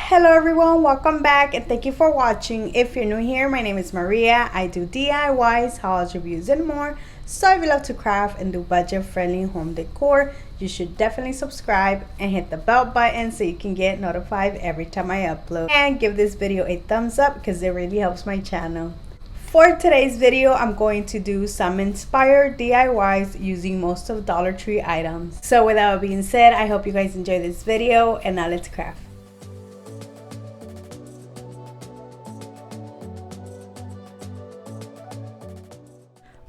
Hello everyone, welcome back and thank you for watching. If you're new here, my name is Maria. I do DIYs, haul reviews and more. So if you love to craft and do budget friendly home decor, you should definitely subscribe and hit the bell button so you can get notified every time I upload. And give this video a thumbs up because it really helps my channel. For today's video, I'm going to do some inspired DIYs using most of Dollar Tree items. So with that being said, I hope you guys enjoy this video and now let's craft.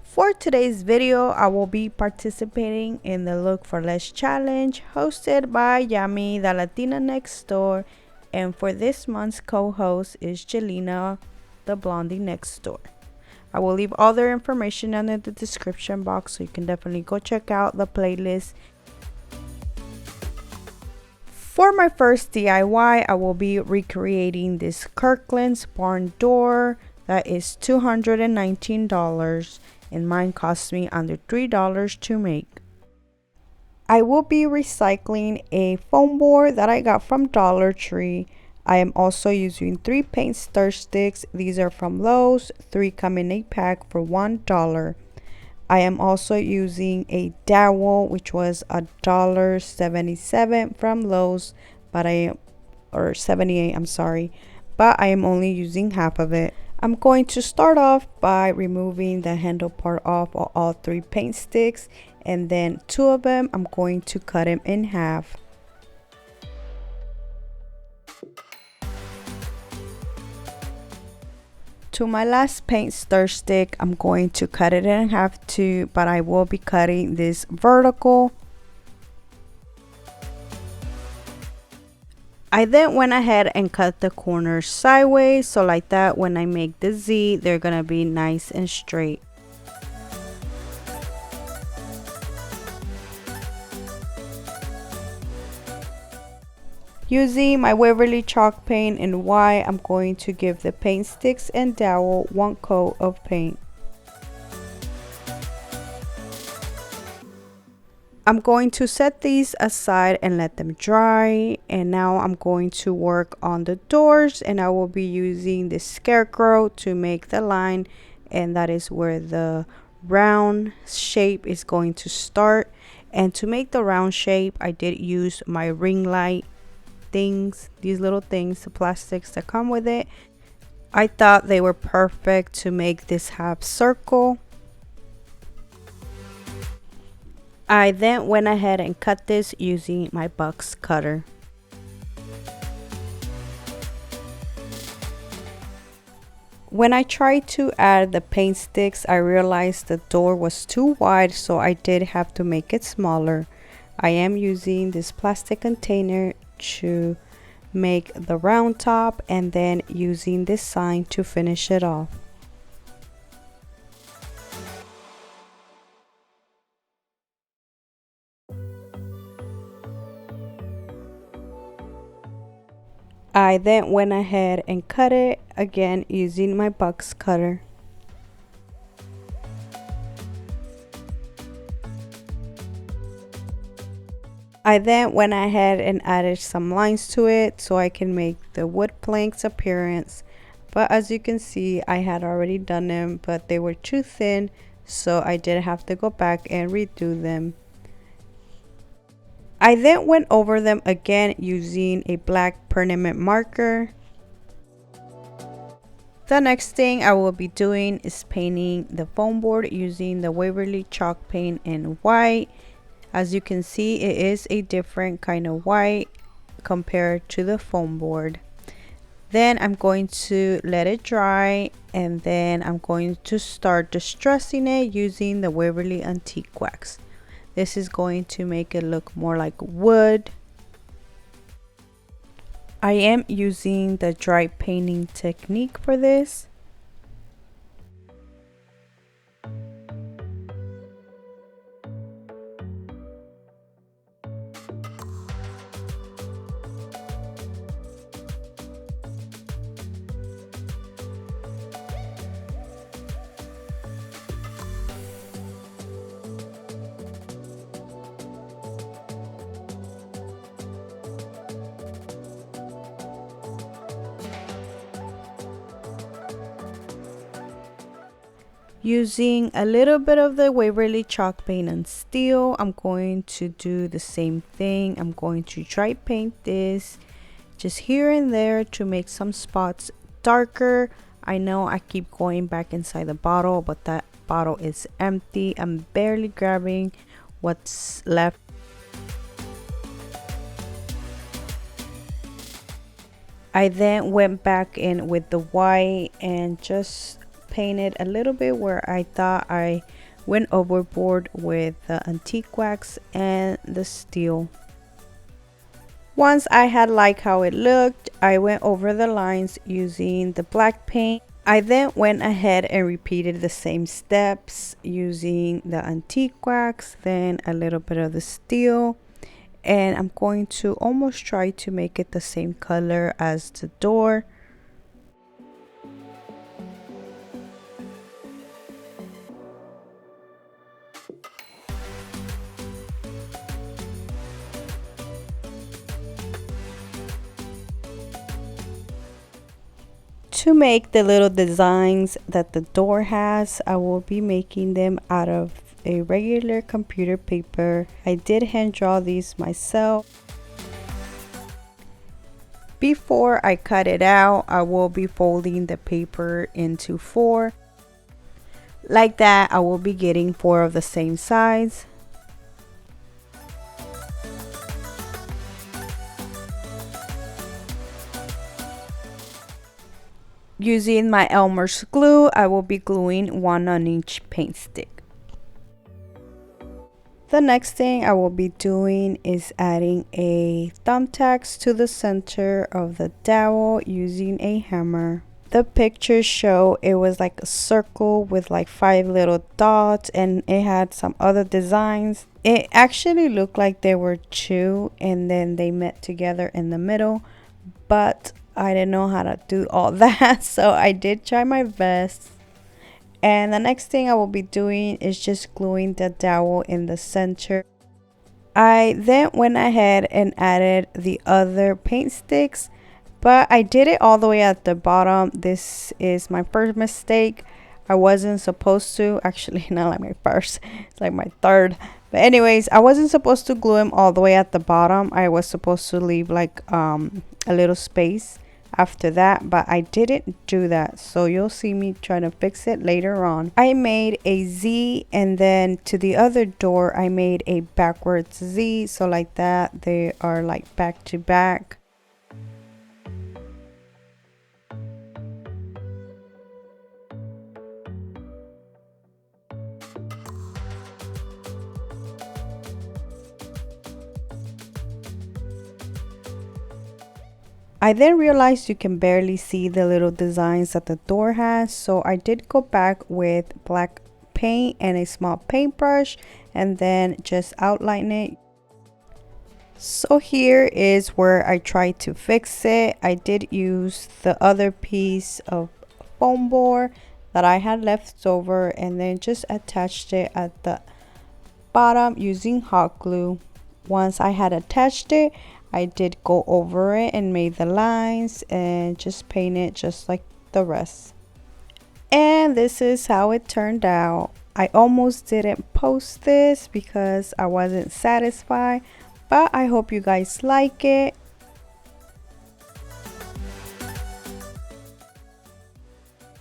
For today's video, I will be participating in the Look for Less challenge hosted by Yami, the Latina next door, and for this month's co-host is Jelena, the blondie next door. I will leave all their information under the description box so you can definitely go check out the playlist. For my first DIY, I will be recreating this Kirklands barn door that is $219. And mine cost me under $3 to make. I will be recycling a foam board that I got from Dollar Tree. I am also using 3 paint stir sticks. These are from Lowe's. 3 come in a pack for $1. I am also using a dowel, which was $1.77 from Lowe's, but or 78, I'm sorry, but I am only using half of it. I'm going to start off by removing the handle part off of all 3 paint sticks, and then 2 of them I'm going to cut them in half. To my last paint stir stick, I'm going to cut it in half too, but I will be cutting this vertical. I then went ahead and cut the corners sideways, so like that when I make the Z, they're gonna be nice and straight. Using my Waverly chalk paint in white, I'm going to give the paint sticks and dowel 1 coat of paint. I'm going to set these aside and let them dry, and now I'm going to work on the doors, and I will be using this scarecrow to make the line, and that is where the round shape is going to start. And to make the round shape, I did use my ring light things, these little things, the plastics that come with it. I thought they were perfect to make this half circle. I then went ahead and cut this using my box cutter. When I tried to add the paint sticks, I realized the door was too wide, so I did have to make it smaller. I am using this plastic container to make the round top, and then using this sign to finish it off. I then went ahead and cut it again using my box cutter. I then went ahead and added some lines to it so I can make the wood planks appearance. But as you can see, I had already done them, but they were too thin, so I did have to go back and redo them. I then went over them again using a black permanent marker. The next thing I will be doing is painting the foam board using the Waverly chalk paint in white. As you can see, it is a different kind of white compared to the foam board. Then I'm going to let it dry, and then I'm going to start distressing it using the Waverly antique wax. This is going to make it look more like wood. I am using the dry painting technique for this. Using a little bit of the Waverly chalk paint and steel, I'm going to do the same thing. I'm going to dry paint this just here and there to make some spots darker. I know I keep going back inside the bottle, but that bottle is empty. I'm barely grabbing what's left. I then went back in with the white and just painted a little bit where I thought I went overboard with the antique wax and the steel. Once I had liked how it looked, I went over the lines using the black paint. I then went ahead and repeated the same steps using the antique wax, then a little bit of the steel, and I'm going to almost try to make it the same color as the door. To make the little designs that the door has, I will be making them out of a regular computer paper. I did hand draw these myself. Before I cut it out, I will be folding the paper into 4. Like that, I will be getting 4 of the same size. Using my Elmer's glue, I will be gluing 1 on each paint stick. The next thing I will be doing is adding a thumbtacks to the center of the dowel using a hammer. The pictures show it was like a circle with like 5 little dots, and it had some other designs. It actually looked like there were 2 and then they met together in the middle, but I didn't know how to do all that, so I did try my best. And the next thing I will be doing is just gluing the dowel in the center. I then went ahead and added the other paint sticks, but I did it all the way at the bottom. This is my first mistake. I wasn't supposed to, actually not like my first, it's like my third. But anyways, I wasn't supposed to glue them all the way at the bottom. I was supposed to leave like a little space after that, but I didn't do that, so you'll see me trying to fix it later on. I made a Z, and then to the other door I made a backwards Z, so like that they are like back to back. I then realized you can barely see the little designs that the door has, so I did go back with black paint and a small paintbrush and then just outline it. So here is where I tried to fix it. I did use the other piece of foam board that I had left over and then just attached it at the bottom using hot glue. Once I had attached it, I did go over it and made the lines and just paint it just like the rest. And this is how it turned out. I almost didn't post this because I wasn't satisfied, but I hope you guys like it.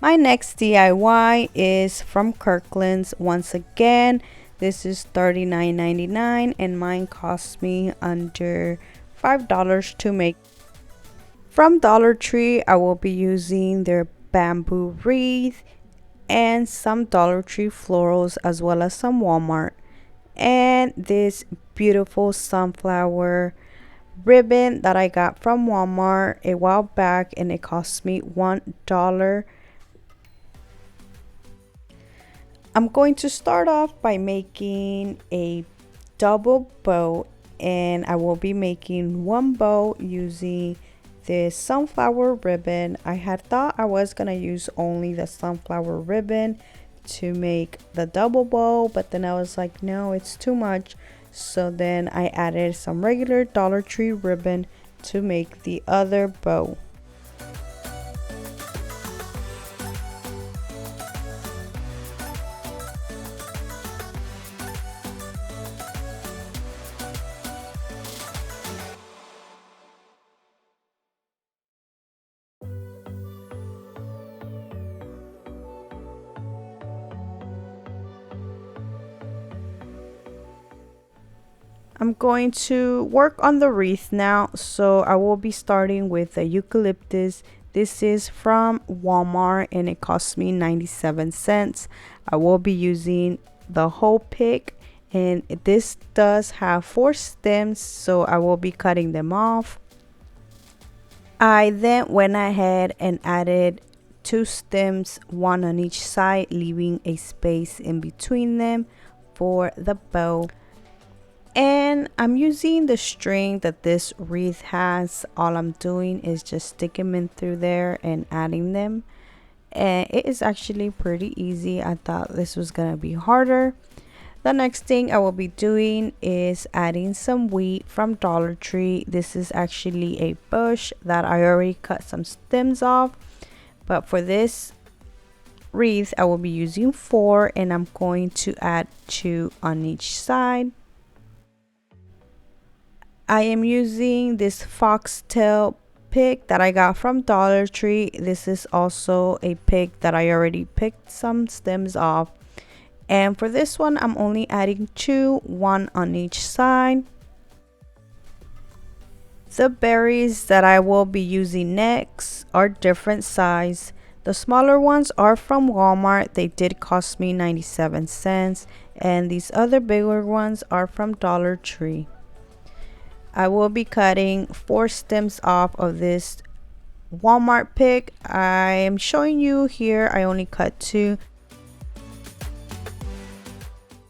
My next DIY is from Kirklands once again. This is $39.99 and mine cost me under $5 to make. From Dollar Tree, I will be using their bamboo wreath and some Dollar Tree florals as well as some Walmart. And this beautiful sunflower ribbon that I got from Walmart a while back and it cost me $1. I'm going to start off by making a double bow, and I will be making 1 bow using this sunflower ribbon. I had thought I was gonna use only the sunflower ribbon to make the double bow, but then I was like, no, it's too much. So then I added some regular Dollar Tree ribbon to make the other bow. I'm going to work on the wreath now, so I will be starting with the eucalyptus. This is from Walmart and it cost me 97 cents. I will be using the whole pick, and this does have 4 stems, so I will be cutting them off. I then went ahead and added 2 stems, one on each side, leaving a space in between them for the bow. And I'm using the string that this wreath has. All I'm doing is just sticking them in through there and adding them, and it is actually pretty easy. I thought this was gonna be harder. The next thing I will be doing is adding some wheat from Dollar Tree. This is actually a bush that I already cut some stems off, but for this wreath I will be using 4, and I'm going to add 2 on each side. I am using this foxtail pick that I got from Dollar Tree. This is also a pick that I already picked some stems off. And for this one, I'm only adding 2, 1 on each side. The berries that I will be using next are different size. The smaller ones are from Walmart. They did cost me 97 cents. And these other bigger ones are from Dollar Tree. I will be cutting 4 stems off of this Walmart pick. I am showing you here I only cut 2.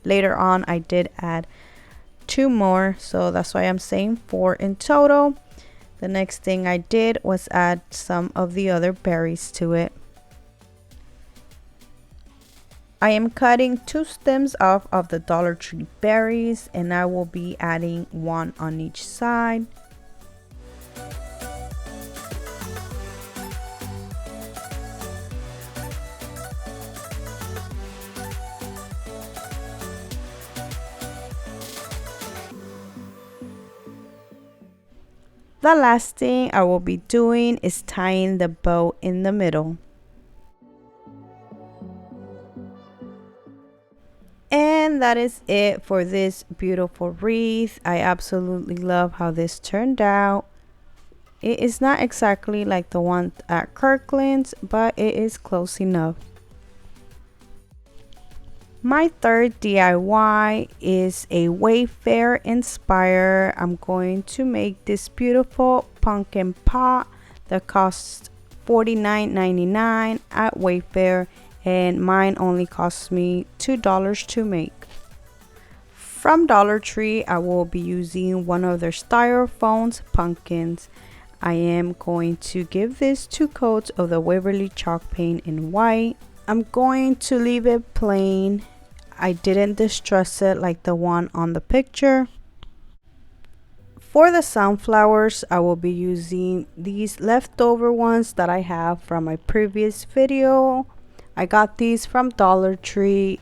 Later on I did add 2 more, so that's why I'm saying 4 in total. The next thing I did was add some of the other berries to it. I am cutting 2 stems off of the Dollar Tree berries, and I will be adding 1 on each side. The last thing I will be doing is tying the bow in the middle. And that is it for this beautiful wreath. I absolutely love how this turned out. It is not exactly like the one at Kirklands, but it is close enough. My third DIY is a Wayfair Inspired. I'm going to make this beautiful pumpkin pot that costs $49.99 at Wayfair, and mine only cost me $2 to make. From Dollar Tree, I will be using one of their styrofoam pumpkins. I am going to give this 2 coats of the Waverly chalk paint in white. I'm going to leave it plain. I didn't distress it like the one on the picture. For the sunflowers, I will be using these leftover ones that I have from my previous video. I got these from Dollar Tree.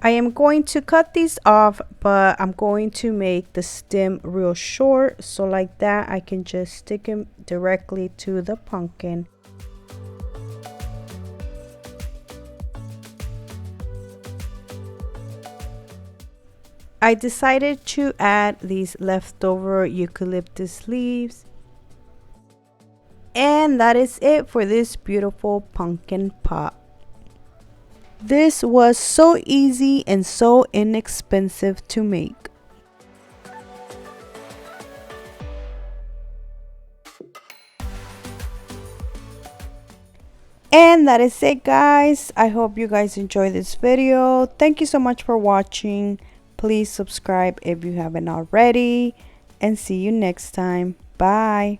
I am going to cut these off, but I'm going to make the stem real short, so like that I can just stick them directly to the pumpkin. I decided to add these leftover eucalyptus leaves. And that is it for this beautiful pumpkin pot. This was so easy and so inexpensive to make. And that is it, guys. I hope you guys enjoyed this video. Thank you so much for watching. Please subscribe if you haven't already, and see you next time. Bye.